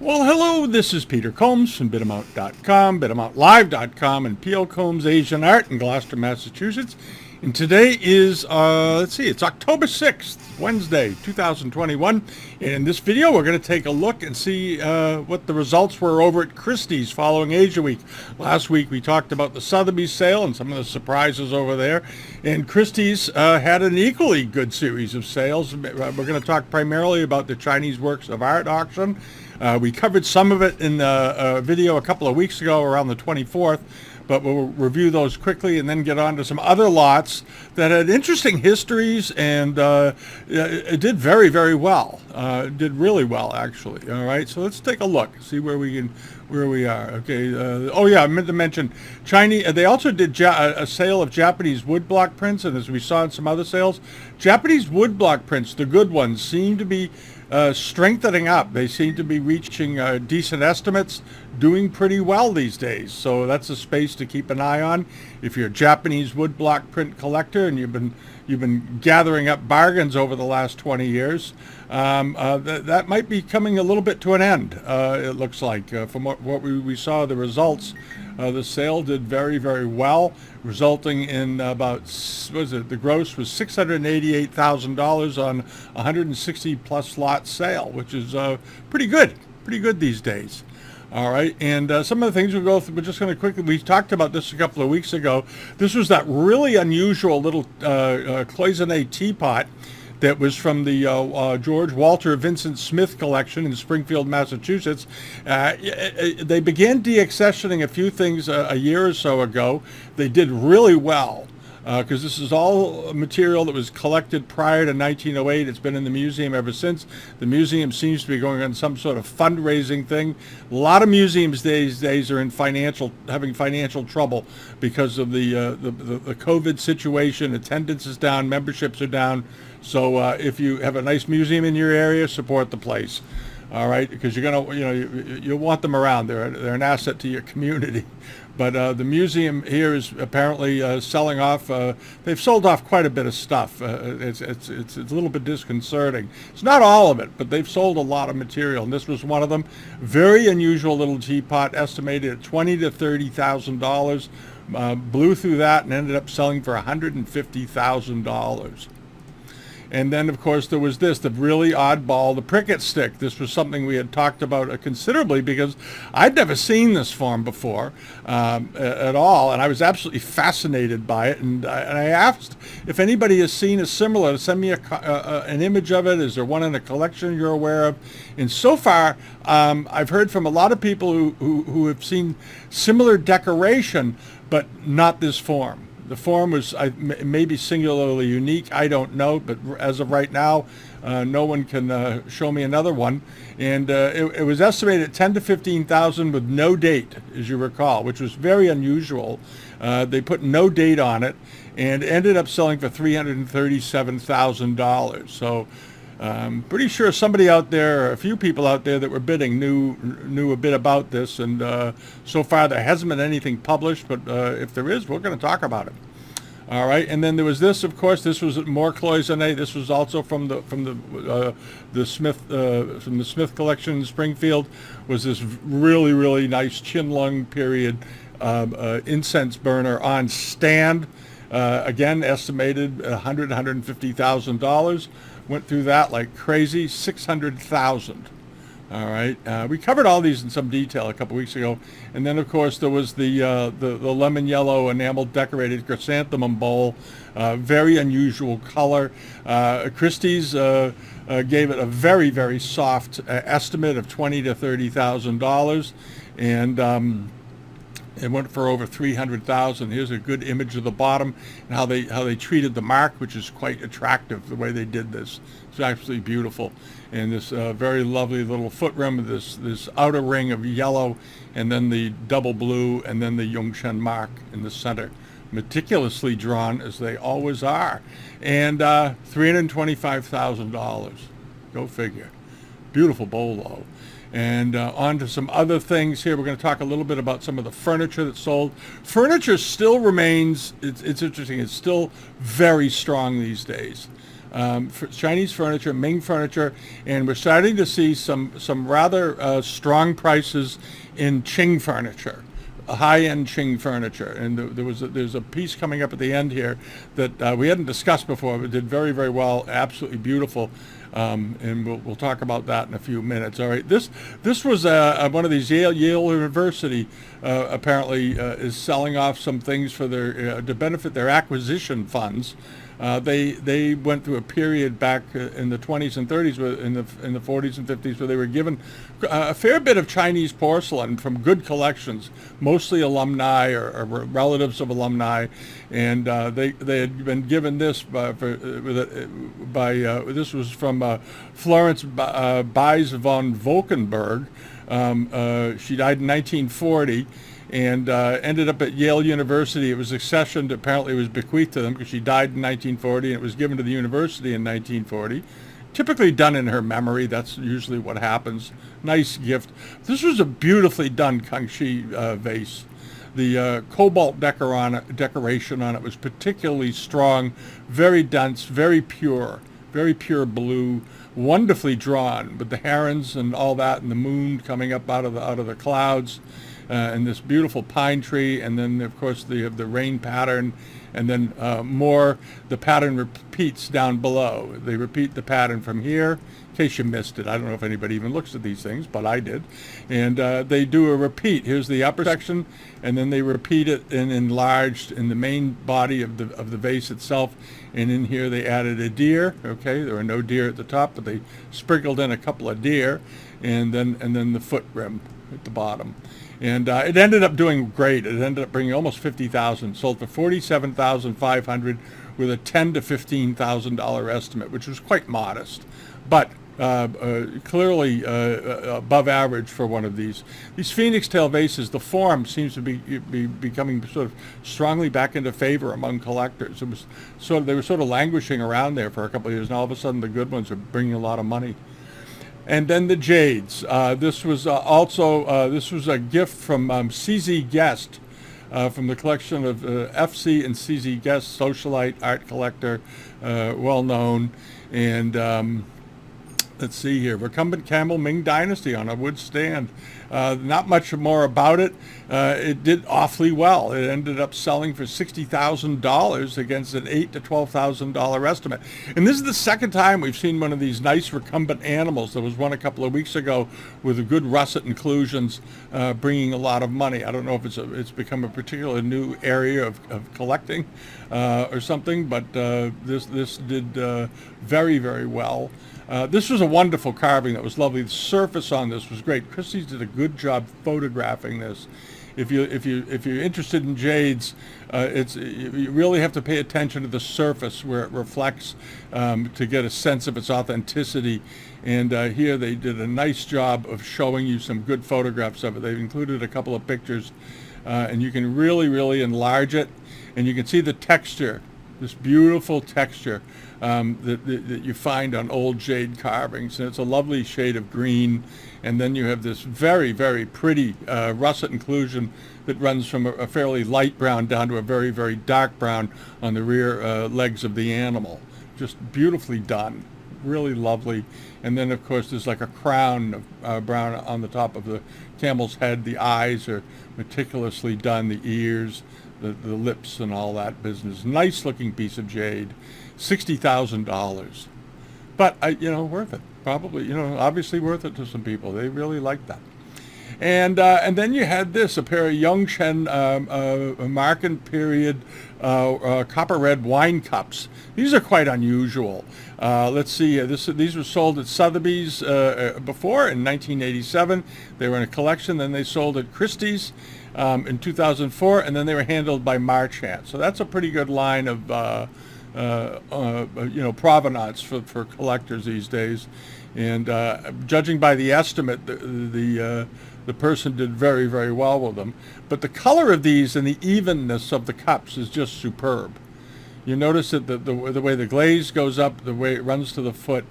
Well, hello, this is Peter Combs from bitamount.com, bitamountlive.com, and P.O. Combs Asian Art in Gloucester, Massachusetts. And today is, it's October 6th, Wednesday, 2021. And in this video, we're going to take a look and see what the results were over at Christie's following Asia Week. Last week, we talked about the Sotheby's sale and some of the surprises over there. And Christie's had an equally good series of sales. We're going to talk primarily about the Chinese Works of Art auction. We covered some of it in the video a couple of weeks ago around the 24th, but we'll review those quickly and then get on to some other lots that had interesting histories and it did very, very well. Did really well, actually. All right, so let's take a look, see where we are. Okay. I meant to mention Chinese. They also did a sale of Japanese woodblock prints, and as we saw in some other sales, Japanese woodblock prints, the good ones, seem to be strengthening up. They seem to be reaching decent estimates, doing pretty well these days. So that's a space to keep an eye on. If you're a Japanese woodblock print collector and you've been gathering up bargains over the last 20 years, that might be coming a little bit to an end. It looks like from what we saw, the results. The sale did very, very well, resulting in about, the gross was $688,000 on 160 plus lot sale, which is pretty good these days. All right, and some of the things we'll go through, we're just going to quickly, we talked about this a couple of weeks ago. This was that really unusual little Cloisonne teapot that was from the George Walter Vincent Smith collection in Springfield, Massachusetts. They began deaccessioning a few things a year or so ago. They did really well because this is all material that was collected prior to 1908. It's been in the museum ever since. The museum seems to be going on some sort of fundraising thing. A lot of museums these days are having financial trouble because of the COVID situation. Attendance is down, memberships are down. So if you have a nice museum in your area, support the place. All right, because you'll want them around. They're an asset to your community. But the museum here is apparently selling off. They've sold off quite a bit of stuff. It's a little bit disconcerting. It's not all of it, but they've sold a lot of material, and this was one of them. Very unusual little teapot, estimated at $20,000 to $30,000. Blew through that and ended up selling for $150,000. And then, of course, there was the really oddball, the Prickett stick. This was something we had talked about considerably because I'd never seen this form before at all, and I was absolutely fascinated by it. And I asked if anybody has seen a similar, send me an image of it. Is there one in a collection you're aware of? And so far, I've heard from a lot of people who have seen similar decoration, but not this form. The form was maybe singularly unique. I don't know, but as of right now, no one can show me another one. And it was estimated at $10,000 to $15,000 with no date, as you recall, which was very unusual. They put no date on it and ended up selling for $337,000. So pretty sure somebody out there, or a few people out there that were bidding knew a bit about this, and so far there hasn't been anything published, but if there is, we're going to talk about it. All right, and then there was this, of course. This was more Cloisonne. This was also from the Smith collection in Springfield. Was this really, really nice Qianlong period incense burner on stand? Again, estimated $100,000 to $150,000. Went through that like crazy, $600,000. All right, we covered all these in some detail a couple weeks ago, and then of course there was the lemon yellow enamel decorated chrysanthemum bowl, very unusual color. Christie's gave it a very, very soft estimate of $20,000 to $30,000, and it went for over $300,000. Here's a good image of the bottom and how they treated the mark, which is quite attractive. The way they did this, it's absolutely beautiful. And this very lovely little foot rim, this outer ring of yellow, and then the double blue, and then the Yongzheng mark in the center, meticulously drawn as they always are. And $325,000. Go figure. Beautiful bolo. And on to some other things here. We're going to talk a little bit about some of the furniture that's sold. Furniture still remains, it's interesting, it's still very strong these days. Chinese furniture, Ming furniture, and we're starting to see some rather strong prices in Qing furniture, high-end Qing furniture. And there's a piece coming up at the end here that we hadn't discussed before, but did very, very well, absolutely beautiful. And we'll talk about that in a few minutes. All right, this was one of these Yale University apparently is selling off some things for their to benefit their acquisition funds. They went through a period back in the 20s and 30s, in the 40s and 50s, where they were given a fair bit of Chinese porcelain from good collections, mostly alumni or relatives of alumni, and they had been given this this was from Florence Buys von Valkenburg. She died in 1940. And ended up at Yale University. It was accessioned, apparently it was bequeathed to them because she died in 1940, and it was given to the university in 1940. Typically done in her memory. That's usually what happens. Nice gift. This was a beautifully done Kangxi vase. The cobalt decoration on it was particularly strong, very dense, very pure blue, wonderfully drawn with the herons and all that, and the moon coming up out of the clouds. And this beautiful pine tree, and then of course they have the rain pattern, and then the pattern repeats down below. They repeat the pattern from here, in case you missed it. I don't know if anybody even looks at these things, but I did. And they do a repeat. Here's the upper section, and then they repeat it and enlarged in the main body of the vase itself. And in here they added a deer. Okay, there were no deer at the top, but they sprinkled in a couple of deer, and then the foot rim at the bottom. And it ended up doing great. It ended up bringing almost $50,000, sold for $47,500 with a $10,000 to $15,000 estimate, which was quite modest, but clearly above average for one of these. These phoenix tail vases, the form seems to be becoming sort of strongly back into favor among collectors. It was they were sort of languishing around there for a couple of years, and all of a sudden the good ones are bringing a lot of money. And then the jades. This was this was a gift from CZ Guest, from the collection of FC and CZ Guest, socialite, art collector, well known. And let's see here, recumbent camel Ming Dynasty on a wood stand. Not much more about it. It did awfully well. It ended up selling for $60,000 against an $8,000 to $12,000 estimate. And this is the second time we've seen one of these nice recumbent animals. There was one a couple of weeks ago with a good russet inclusions, bringing a lot of money. I don't know if it's become a particular new area of collecting or something, but this did very, very well. This was a wonderful carving that was lovely. The surface on this was great. Christie did a good job photographing this. If you're interested in jades, you really have to pay attention to the surface where it reflects to get a sense of its authenticity. And here they did a nice job of showing you some good photographs of it. They've included a couple of pictures, and you can really, really enlarge it, and you can see the texture, this beautiful texture that you find on old jade carvings. And it's a lovely shade of green, and then you have this very, very pretty russet inclusion that runs from a fairly light brown down to a very, very dark brown on the rear legs of the animal. Just beautifully done, really lovely. And then of course there's like a crown of brown on the top of the camel's head. The eyes are meticulously done, the ears, the lips, and all that business. Nice looking piece of jade. $60,000, but worth it. Probably, obviously worth it to some people. They really like that. And then you had this, a pair of Yongzheng American period copper red wine cups. These are quite unusual. Let's see, these were sold at Sotheby's before in 1987. They were in a collection. Then they sold at Christie's in 2004, and then they were handled by Marchand. So that's a pretty good line of provenance for collectors these days. And judging by the estimate, the person did very, very well with them. But the color of these and the evenness of the cups is just superb. You notice that the way the glaze goes up, the way it runs to the foot,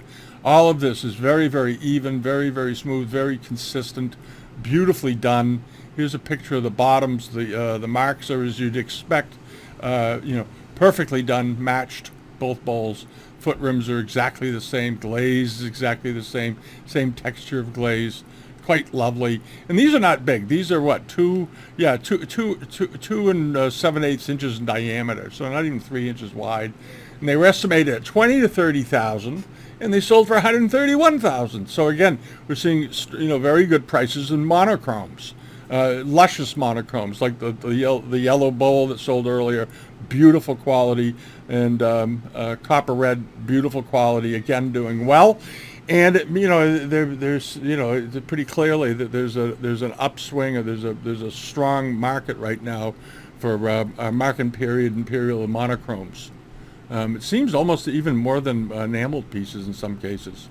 all of this is very, very even, very, very smooth, very consistent, beautifully done. Here's a picture of the bottoms. The marks are as you'd expect, perfectly done, matched, both bowls. Foot rims are exactly the same. Glaze is exactly the same. Same texture of glaze. Quite lovely. And these are not big. These are what, two and 7/8 inches in diameter. So not even 3 inches wide. And they were estimated at 20 to 30,000, and they sold for 131,000. So again, we're seeing very good prices in monochromes, luscious monochromes like the yellow bowl that sold earlier, beautiful quality, and copper red, beautiful quality. Again, doing well. And there's pretty clearly that there's an upswing, or there's a strong market right now for Marken period imperial monochromes. It seems almost even more than enameled pieces in some cases.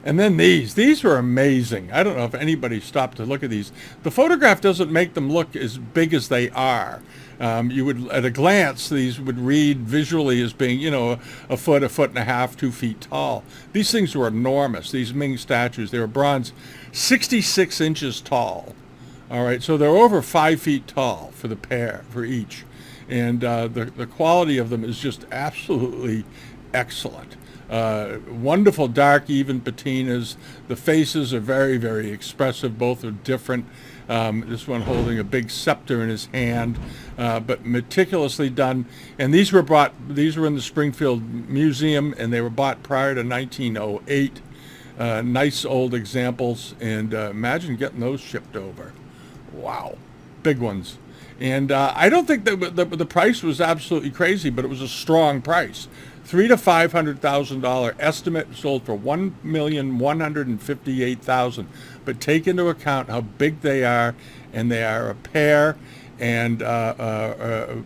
And then these were amazing. I don't know if anybody stopped to look at these. The photograph doesn't make them look as big as they are. You would, at a glance, these would read visually as being, a foot and a half, 2 feet tall. These things were enormous. These Ming statues, they were bronze, 66 inches tall. All right, so they're over 5 feet tall for the pair, for each. And the quality of them is just absolutely excellent. Wonderful dark, even patinas. The faces are very, very expressive. Both are different. This one holding a big scepter in his hand, but meticulously done. And these were in the Springfield Museum, and they were bought prior to 1908. Nice old examples, and imagine getting those shipped over. Wow, big ones. And I don't think that the price was absolutely crazy, but it was a strong price. $300,000 to $500,000 estimate, sold for $1,158,000. But take into account how big they are, and they are a pair, and or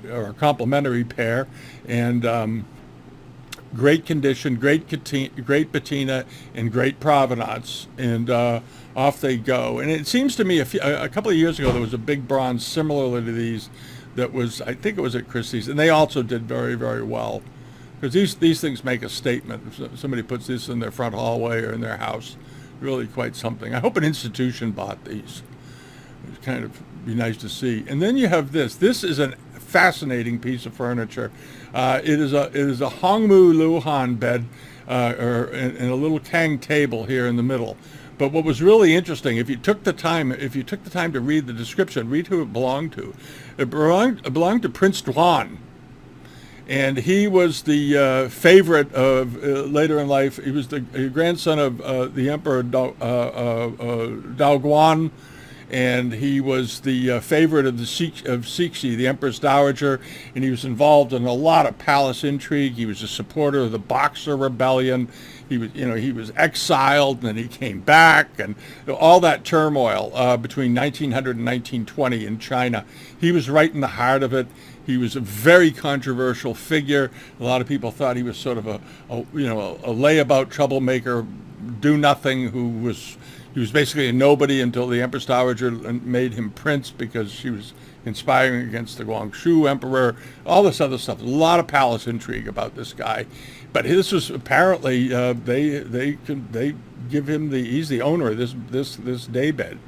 a complementary pair, and great condition, great patina, and great provenance, and off they go. And it seems to me a couple of years ago there was a big bronze similar to these that was, I think it was at Christie's, and they also did very, very well. Because these things make a statement. If somebody puts this in their front hallway or in their house, really quite something. I hope an institution bought these. It'd kind of be nice to see. And then you have this. This is a fascinating piece of furniture. It is a Hongmu Luhan bed, and a little Kang table here in the middle. But what was really interesting, if you took the time to read the description, read who it belonged to. It belonged to Prince Duan. And he was the favorite of, later in life, he was the grandson of the Emperor Daoguan, and he was the favorite of Cixi, the Empress Dowager, and he was involved in a lot of palace intrigue. He was a supporter of the Boxer Rebellion. He was exiled, and then he came back, and all that turmoil between 1900 and 1920 in China. He was right in the heart of it. He was a very controversial figure. A lot of people thought he was sort of a layabout troublemaker, do-nothing, he was basically a nobody until the Empress Dowager made him prince because she was conspiring against the Guangxu emperor, all this other stuff. A lot of palace intrigue about this guy. But this was apparently, they give him he's the owner of this daybed,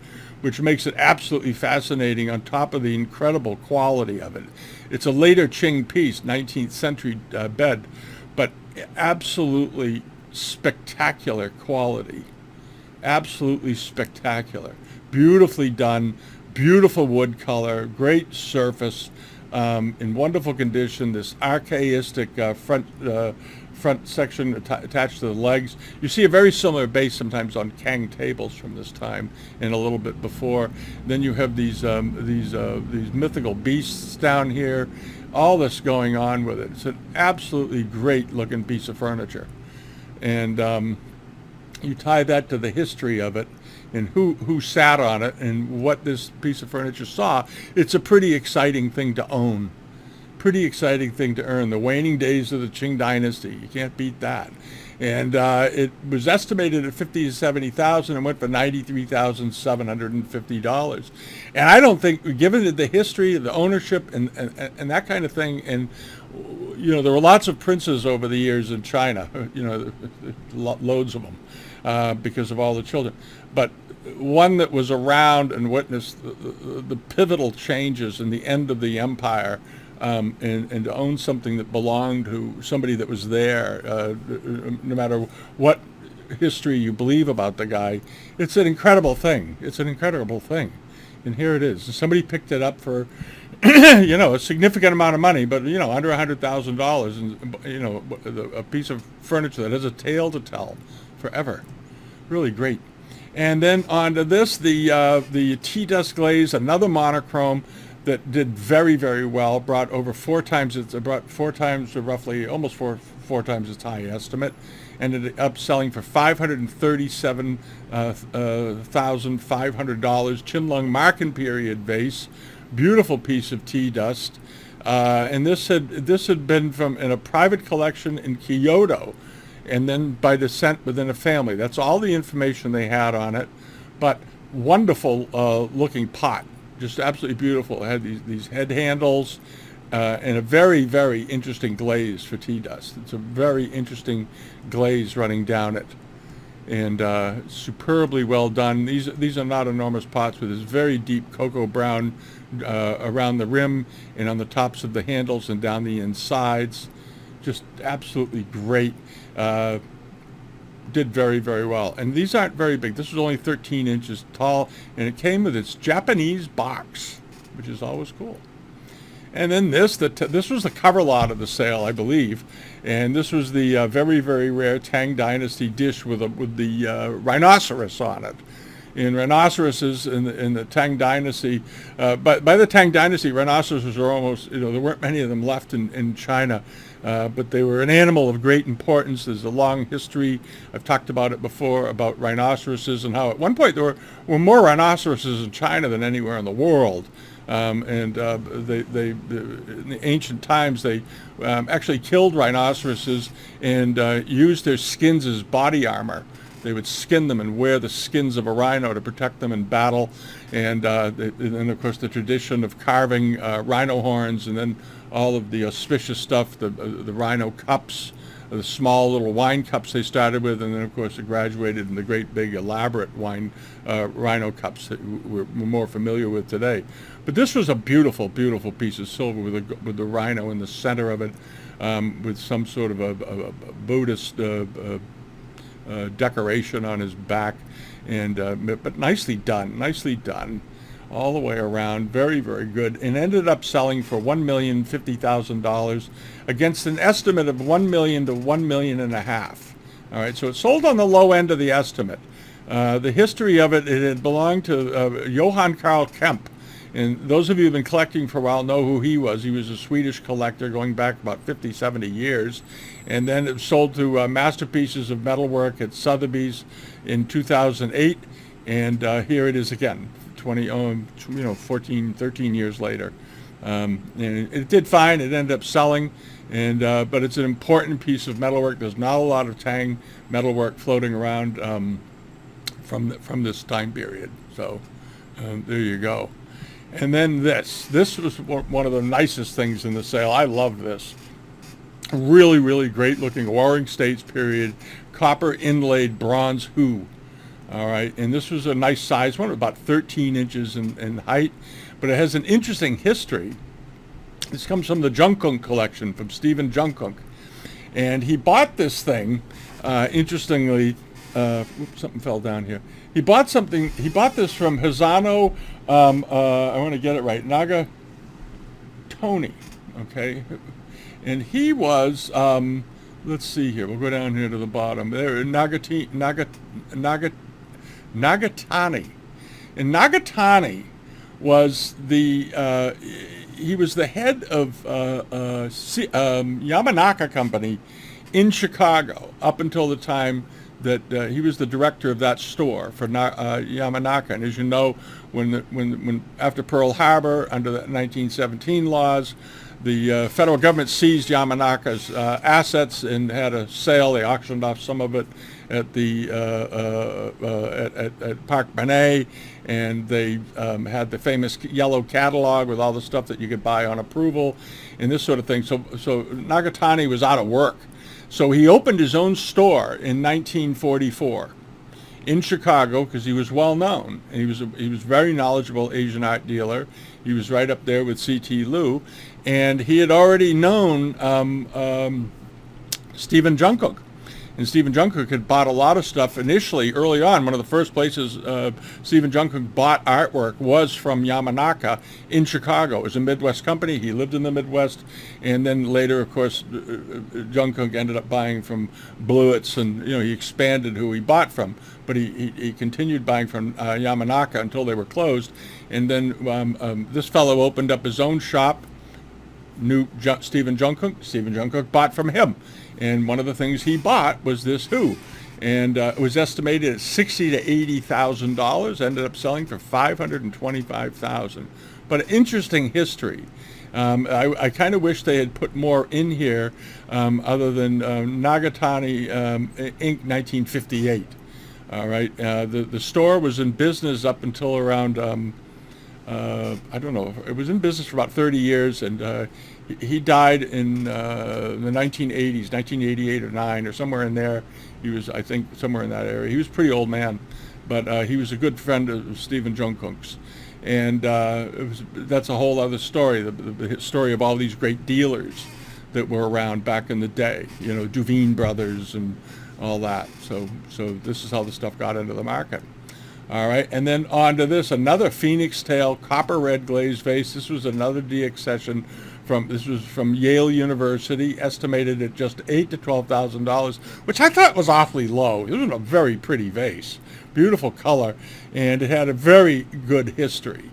which makes it absolutely fascinating on top of the incredible quality of it. It's a later Qing piece, 19th century bed, but absolutely spectacular quality. Absolutely spectacular. Beautifully done, beautiful wood color, great surface, in wonderful condition. This archaistic front section attached to the legs. You see a very similar base sometimes on Kang tables from this time and a little bit before. Then you have these mythical beasts down here. All this going on with it. It's an absolutely great looking piece of furniture, and you tie that to the history of it and who sat on it and what this piece of furniture saw. It's a pretty exciting thing to own. Pretty exciting thing to earn. The waning days of the Qing dynasty. You can't beat that. And it was estimated at $50,000 to $70,000 and went for $93,750. And I don't think, given the history, the ownership, and that kind of thing, and there were lots of princes over the years in China. Loads of them, because of all the children. But one that was around and witnessed the pivotal changes in the end of the empire. and to own something that belonged to somebody that was there, no matter what history you believe about the guy, it's an incredible thing. It's an incredible thing. And here it is. Somebody picked it up for, a significant amount of money, but, under $100,000, and, a piece of furniture that has a tale to tell forever. Really great. And then on to this, the tea dust glaze, another monochrome that did very, very well, brought four times roughly almost four times its high estimate, ended up selling for $537,500. Qianlong Marken period vase, beautiful piece of tea dust, and this had been in a private collection in Kyoto, and then by descent within a family. That's all the information they had on it, but wonderful looking pot, just absolutely beautiful. It had these head handles. And a very, very interesting glaze for tea dust. It's a very interesting glaze running down it, and superbly well done. These are not enormous pots with this very deep cocoa brown around the rim and on the tops of the handles and down the insides. Just absolutely great. Did very, very well. And these aren't very big. This was only 13 inches tall, and it came with its Japanese box, which is always cool. And then this was the cover lot of the sale, I believe, and this was the very, very rare Tang Dynasty dish with the rhinoceros on it. In rhinoceroses in the Tang Dynasty, but by the Tang Dynasty, rhinoceroses were almost, there weren't many of them left in China, but they were an animal of great importance. There's a long history. I've talked about it before, about rhinoceroses and how at one point there were more rhinoceroses in China than anywhere in the world. In the ancient times, they actually killed rhinoceroses and used their skins as body armor. They would skin them and wear the skins of a rhino to protect them in battle. And of course, the tradition of carving rhino horns, and then all of the auspicious stuff, the rhino cups, the small little wine cups they started with, and then of course it graduated in the great big elaborate rhino cups that we're more familiar with today. But this was a beautiful, beautiful piece of silver with the rhino in the center of it, with some sort of a Buddhist decoration on his back, and but nicely done. All the way around, very, very good, and ended up selling for $1,050,000 against an estimate of $1 million to $1.5 million. All right, so it sold on the low end of the estimate. The history of it had belonged to Johann Carl Kemp, and those of you who've been collecting for a while know who he was. He was a Swedish collector going back about 50, 70 years, and then it sold to Masterpieces of Metalwork at Sotheby's in 2008, and here it is again. 14, 13 years later. And it did fine. It ended up selling, and but it's an important piece of metalwork. There's not a lot of Tang metalwork floating around from this time period. So there you go. And then this was one of the nicest things in the sale. I love this. Really, really great looking Warring States period copper inlaid bronze hoop. All right, and this was a nice size one, about 13 inches in height, but it has an interesting history. This comes from the Jungkook collection, from Stephen Jungkook, and he bought this thing, interestingly, something fell down here. He bought this from Hisano, I want to get it right, Nagatoni, okay? And he was, let's see here, we'll go down here to the bottom. There, Nagatani. And Nagatani was he was the head of Yamanaka Company in Chicago up until the time that he was the director of that store for Yamanaka. And as you know, when after Pearl Harbor, under the 1917 laws, the federal government seized Yamanaka's assets and had a sale. They auctioned off some of it at the at Park Benet, and they had the famous yellow catalog with all the stuff that you could buy on approval and this sort of thing. So Nagatani was out of work, so he opened his own store in 1944, in Chicago because he was well known. And he was very knowledgeable Asian art dealer. He was right up there with C.T. Liu, and he had already known Stephen Jungkook. And Stephen Jungkook had bought a lot of stuff initially, early on. One of the first places Stephen Jungkook bought artwork was from Yamanaka in Chicago. It was a Midwest company. He lived in the Midwest. And then later, of course, Jungkook ended up buying from Blewitz, and he expanded who he bought from. But he continued buying from Yamanaka until they were closed. And then this fellow opened up his own shop, knew Stephen Jungkook. Stephen Jungkook bought from him. And one of the things he bought was this Who, and it was estimated at $60,000 to $80,000. Ended up selling for $525,000. But an interesting history. I kind of wish they had put more in here, other than Nagatani Inc. 1958. All right, the store was in business up until around I don't know. It was in business for about 30 years, and he died in the 1980s, 1988 or 9 or somewhere in there. He was, I think, somewhere in that area. He was a pretty old man, but he was a good friend of Stephen Jungkook's. And that's a whole other story, the story of all these great dealers that were around back in the day, Duveen Brothers and all that. So this is how the stuff got into the market. All right, and then on to this, another Phoenix tail copper red glazed vase. This was another deaccession this was from Yale University, estimated at just $8,000 to $12,000, which I thought was awfully low. It was a very pretty vase, beautiful color, and it had a very good history.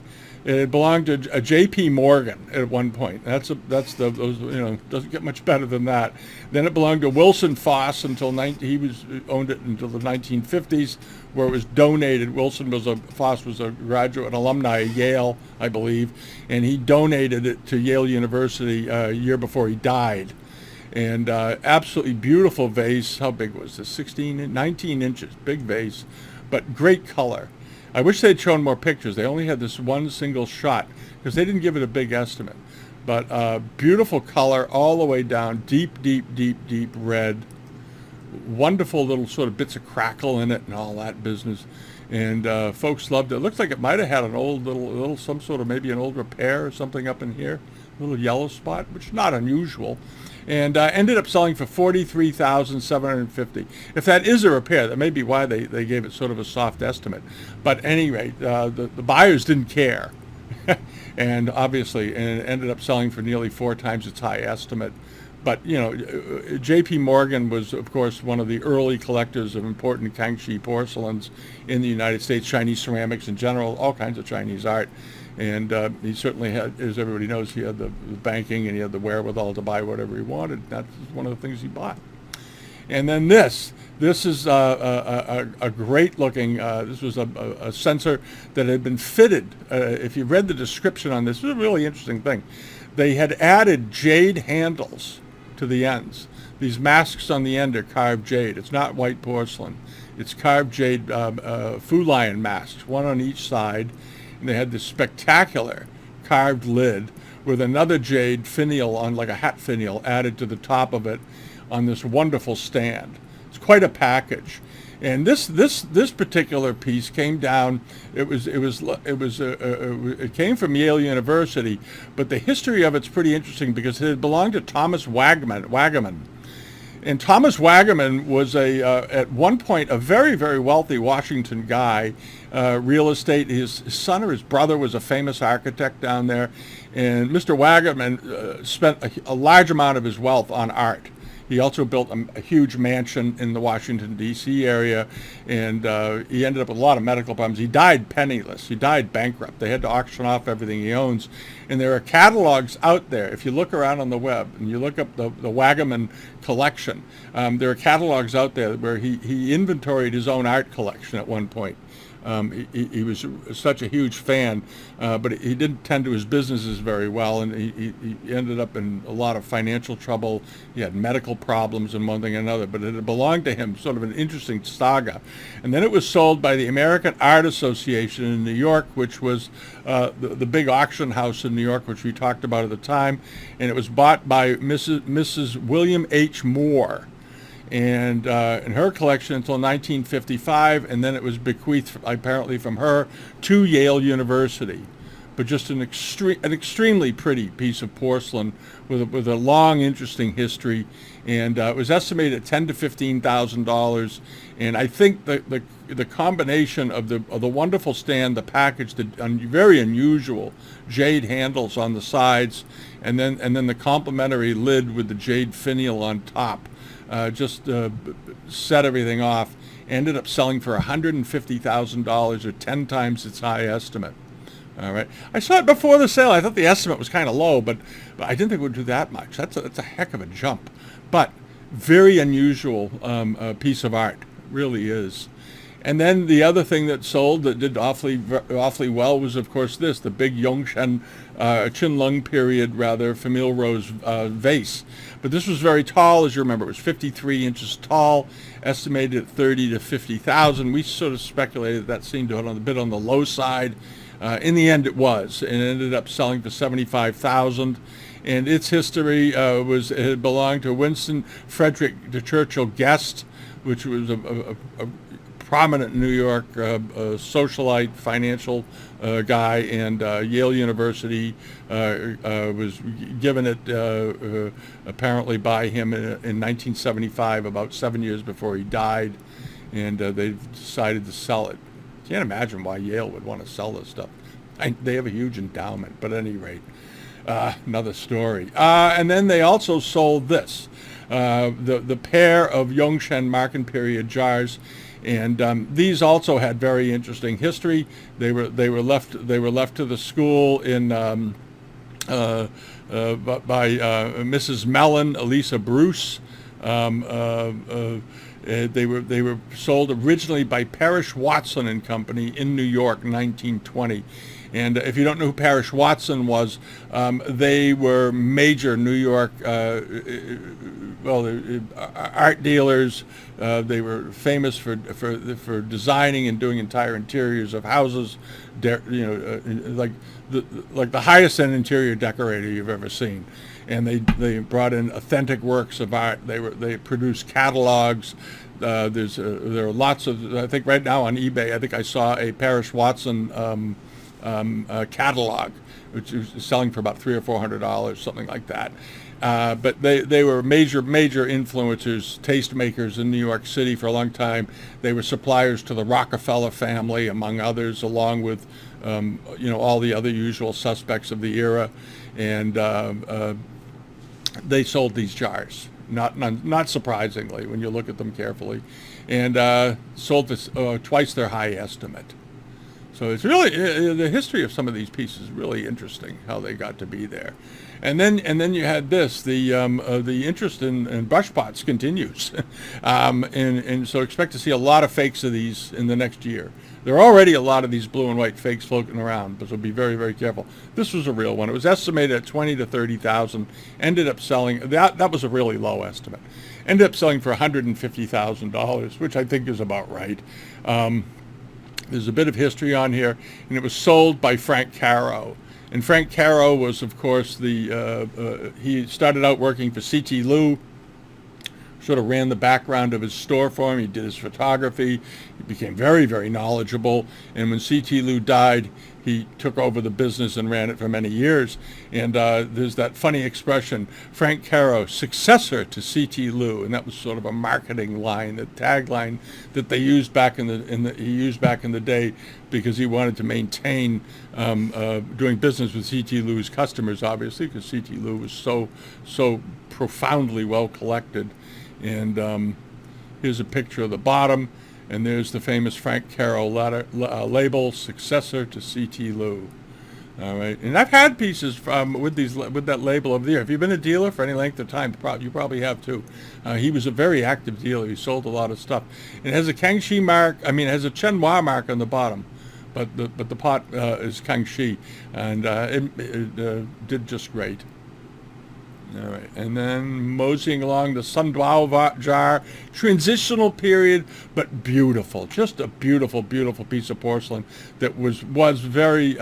It belonged to J.P. Morgan at one point. Doesn't get much better than that. Then it belonged to Wilson Foss until owned it until the 1950s, where it was donated. Foss was a graduate alumni at Yale, I believe, and he donated it to Yale University a year before he died. And absolutely beautiful vase. How big was this? 19 inches, big vase, but great color. I wish they'd shown more pictures. They only had this one single shot because they didn't give it a big estimate. But beautiful color all the way down, deep red. Wonderful little sort of bits of crackle in it and all that business. And folks loved it. It looks like it might have had an old some sort of maybe an old repair or something up in here. A little yellow spot, which is not unusual. And ended up selling for $43,750. If that is a repair, that may be why they gave it sort of a soft estimate. But at any rate, the buyers didn't care. And obviously, and it ended up selling for nearly 4 times its high estimate. But, J.P. Morgan was, of course, one of the early collectors of important Kangxi porcelains in the United States, Chinese ceramics in general, all kinds of Chinese art. And he certainly had, as everybody knows, he had the banking and he had the wherewithal to buy whatever he wanted. That's one of the things he bought. And then this is a great looking, this was a sensor that had been fitted. If you read the description on this, it was a really interesting thing. They had added jade handles to the ends. These masks on the end are carved jade. It's not white porcelain. It's carved jade Fu Lion masks, one on each side. And they had this spectacular carved lid with another jade finial on, like a hat finial, added to the top of it on this wonderful stand. It's quite a package. And this particular piece came down. It came from Yale University, but the history of it's pretty interesting because it had belonged to Thomas Wagaman. And Thomas Wagaman was at one point a very, very wealthy Washington guy, real estate. His son or his brother was a famous architect down there, and Mr. Wagaman spent a large amount of his wealth on art. He also built a huge mansion in the Washington, D.C. area, and he ended up with a lot of medical problems. He died penniless. He died bankrupt. They had to auction off everything he owns. And there are catalogs out there. If you look around on the web and you look up the Wagaman collection, there are catalogs out there where he inventoried his own art collection at one point. He was such a huge fan, but he didn't tend to his businesses very well, and he ended up in a lot of financial trouble. He had medical problems and one thing and another, but it had belonged to him, sort of an interesting saga. And then it was sold by the American Art Association in New York, which was the big auction house in New York, which we talked about at the time, and it was bought by Mrs. William H. Moore. and in her collection until 1955, and then it was bequeathed apparently from her to Yale University. But just an extremely pretty piece of porcelain with a long, interesting history, and it was estimated at $10,000 to $15,000. And I think the combination of the wonderful stand, the package, the very unusual jade handles on the sides, and then the complimentary lid with the jade finial on top, just set everything off. Ended up selling for $150,000, or 10 times its high estimate. All right. I saw it before the sale. I thought the estimate was kind of low, but I didn't think it would do that much. That's a heck of a jump. But very unusual piece of art. Really is. And then the other thing that sold that did awfully well was, of course, the big Yongzheng, Qianlong period, famille rose vase. But this was very tall, as you remember. It was 53 inches tall, estimated at 30 to 50,000. We sort of speculated that seemed a bit on the low side. In the end, it was, and it ended up selling for $75,000. And its history it belonged to Winston Frederick de Churchill Guest, which was a prominent New York socialite, financial guy, and Yale University was given it apparently by him in 1975, about 7 years before he died, and they decided to sell it. Can't imagine why Yale would want to sell this stuff. They have a huge endowment, but at any rate, another story. And then they also sold this, the pair of Yongzheng Marken period jars, and these also had very interesting history. They were left to the school in by Mrs. Mellon, Elisa Bruce. They were sold originally by Parrish Watson and Company in New York, 1920. And if you don't know who Parrish Watson was, they were major New York art dealers. They were famous for designing and doing entire interiors of houses, like the highest end interior decorator you've ever seen. And they brought in authentic works of art. They produced catalogs. There are lots of, I think right now on eBay, I think I saw a Parrish Watson catalog, which is selling for about $300 or $400, something like that. But they were major influencers, tastemakers in New York City for a long time. They were suppliers to the Rockefeller family, among others, along with all the other usual suspects of the era. And they sold these jars, not surprisingly when you look at them carefully, and sold this twice their high estimate. So it's really the history of some of these pieces is really interesting, how they got to be there. And then you had this, the interest in brush pots continues, and so expect to see a lot of fakes of these in the next year. There are already a lot of these blue and white fakes floating around, but so be very, very careful. This was a real one. It was estimated at $20,000 to $30,000. Ended up selling, that was a really low estimate. Ended up selling for $150,000, which I think is about right. There's a bit of history on here, and it was sold by Frank Caro. And Frank Caro was, of course, he started out working for C.T. Lew, sort of ran the background of his store for him. He did his photography. He became very, very knowledgeable. And when C.T. Lew died, he took over the business and ran it for many years. And there's that funny expression, Frank Caro, successor to C.T. Lew, and that was sort of a marketing line, the tagline that they used back in the day, because he wanted to maintain doing business with C.T. Lew's customers, obviously, because C.T. Lew was so profoundly well collected. And here's a picture of the bottom, and there's the famous Frank Caro label, successor to C.T. Lew. All right, and I've had pieces with that label over there. If you've been a dealer for any length of time, you probably have too. He was a very active dealer. He sold a lot of stuff. It has a Kangxi mark. I mean, it has a Chenhua mark on the bottom, but the pot is Kangxi, and it did just great. All right, and then moseying along the Sunduao jar, transitional period, but beautiful, just a beautiful, beautiful piece of porcelain that was very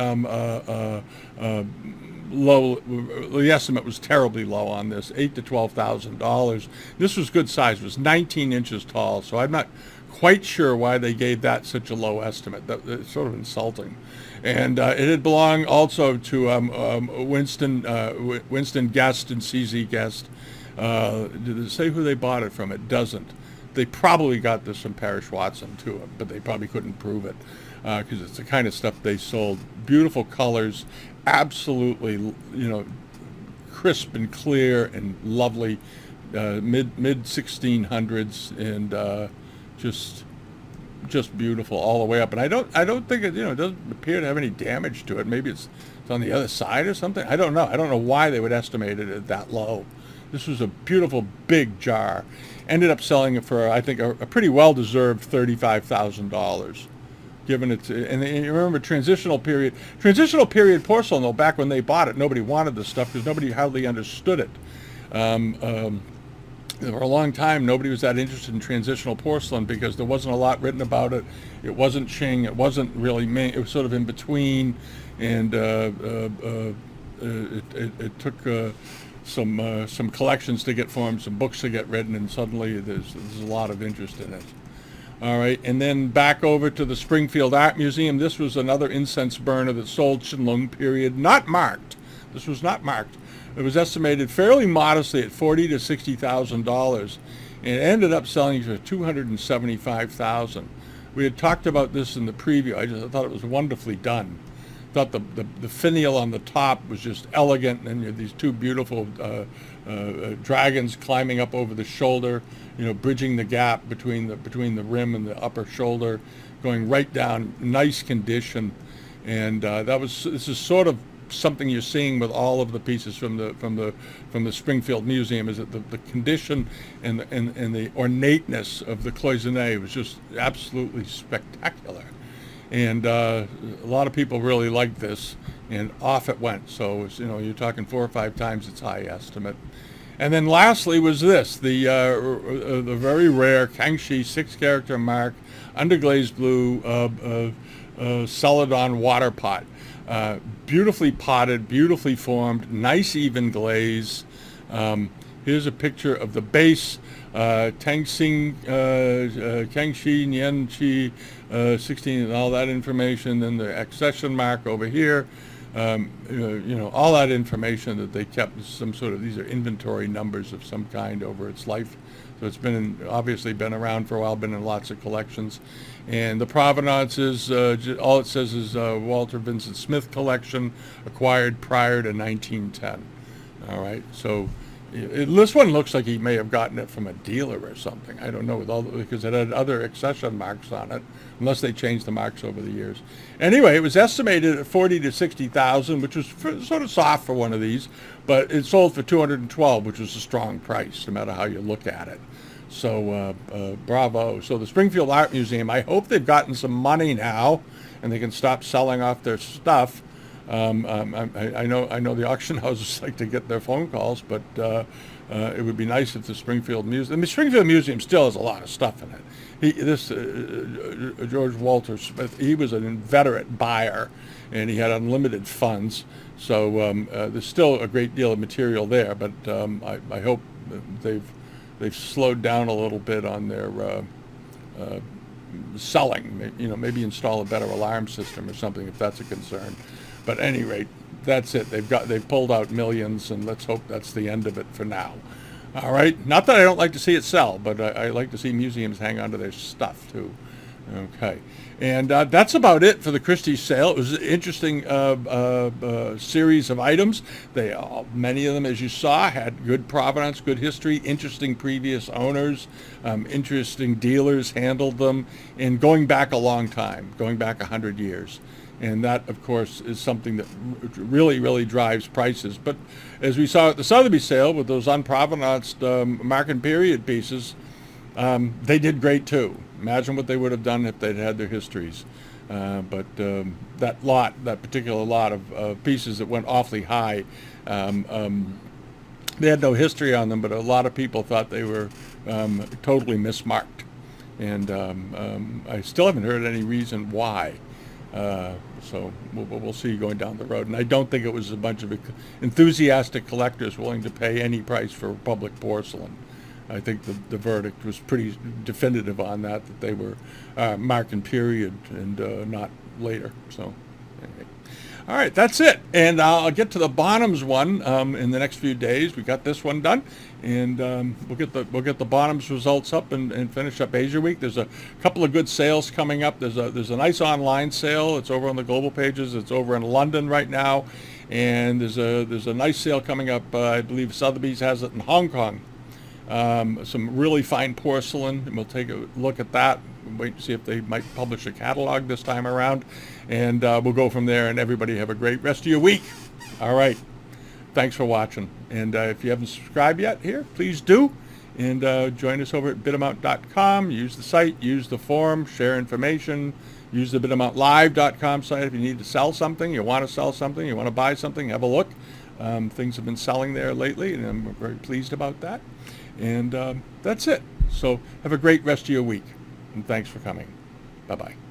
low. The estimate was terribly low on this, $8,000 to $12,000. This was good size. It was 19 inches tall, so I'm not quite sure why they gave that such a low estimate. It's sort of insulting. And it had belonged also to Winston Guest and CZ Guest. Did it say who they bought it from? It doesn't. They probably got this from Parrish Watson too, but they probably couldn't prove it because it's the kind of stuff they sold. Beautiful colors, absolutely, crisp and clear and lovely, mid 1600s, and just beautiful all the way up. And I don't think it doesn't appear to have any damage to it. Maybe it's on the other side or something. I don't know why they would estimate it at that low. This was a beautiful big jar. Ended up selling it for, I think, a pretty well-deserved $35,000. Given it, and you remember transitional period porcelain, though, back when they bought it, nobody wanted this stuff because nobody hardly understood it. For a long time, nobody was that interested in transitional porcelain because there wasn't a lot written about it. It wasn't Qing. It wasn't really Ming. It was sort of in between, and it took some collections to get formed, some books to get written, and suddenly there's a lot of interest in it. All right, and then back over to the Springfield Art Museum. This was another incense burner that sold Qianlong period, not marked. This was not marked. It was estimated fairly modestly at $40,000 to $60,000, and it ended up selling for $275,000. We had talked about this in the preview. I thought it was wonderfully done. Thought the finial on the top was just elegant, and you had these two beautiful dragons climbing up over the shoulder, bridging the gap between the rim and the upper shoulder, going right down, nice condition, and this is sort of something you're seeing with all of the pieces from the Springfield Museum, is that the condition and the ornateness of the cloisonne was just absolutely spectacular. And a lot of people really liked this, and off it went. So it's, you're talking 4 or 5 times its high estimate. And then lastly was this, the very rare Kangxi 6-character mark underglazed blue celadon water pot. Beautifully potted, beautifully formed, nice even glaze. Here's a picture of the base, Kangxi Nianqi 16, and all that information. Then the accession mark over here. All that information that they kept, these are inventory numbers of some kind over its life. So it's obviously been around for a while, been in lots of collections. And the provenance is, all it says is Walter Vincent Smith collection, acquired prior to 1910. All right, so this one looks like he may have gotten it from a dealer or something. I don't know, because it had other accession marks on it, unless they changed the marks over the years. Anyway, it was estimated at $40,000 to $60,000, which was sort of soft for one of these, but it sold for $212,000, which was a strong price, no matter how you look at it. So bravo. So the Springfield Art Museum, I hope they've gotten some money now, and they can stop selling off their stuff. I know the auction houses like to get their phone calls, but it would be nice if the Springfield Museum. The Springfield Museum still has a lot of stuff in it. George Walter Smith, he was an inveterate buyer, and he had unlimited funds. So there's still a great deal of material there, but I hope they've slowed down a little bit on their selling. Maybe install a better alarm system or something if that's a concern. But at any rate, that's it. They've pulled out millions, and let's hope that's the end of it for now. All right. Not that I don't like to see it sell, but I like to see museums hang on to their stuff too. Okay. And that's about it for the Christie sale. It was an interesting series of items. Many of them, as you saw, had good provenance, good history, interesting previous owners, interesting dealers handled them, and going back a long time, going back 100 years. And that, of course, is something that really, really drives prices. But as we saw at the Sotheby's sale with those unprovenanced mark and period pieces, they did great too. Imagine what they would have done if they'd had their histories. But that particular lot of pieces that went awfully high, they had no history on them, but a lot of people thought they were totally mismarked. And I still haven't heard any reason why. So we'll see going down the road. And I don't think it was a bunch of enthusiastic collectors willing to pay any price for public porcelain. I think the verdict was pretty definitive on that they were marking period and not later. So anyway. All right, that's it. And I'll get to the bottoms one in the next few days. We got this one done, and we'll get the bottoms results up and finish up Asia Week. There's a couple of good sales coming up. There's a nice online sale. It's over on the global pages. It's over in London right now, and there's a nice sale coming up. I believe Sotheby's has it in Hong Kong. Some really fine porcelain, and we'll take a look at that. Wait to see if they might publish a catalog this time around, and we'll go from there. And everybody have a great rest of your week. All right, thanks for watching, and if you haven't subscribed yet here, please do, and join us over at bitamount.com. Use the site, use the forum, share information, use the bitamountlive.com site if you need to sell something, you want to sell something, you want to buy something, have a look. Things have been selling there lately, and I'm very pleased about that. And that's it. So have a great rest of your week, and thanks for coming. Bye-bye.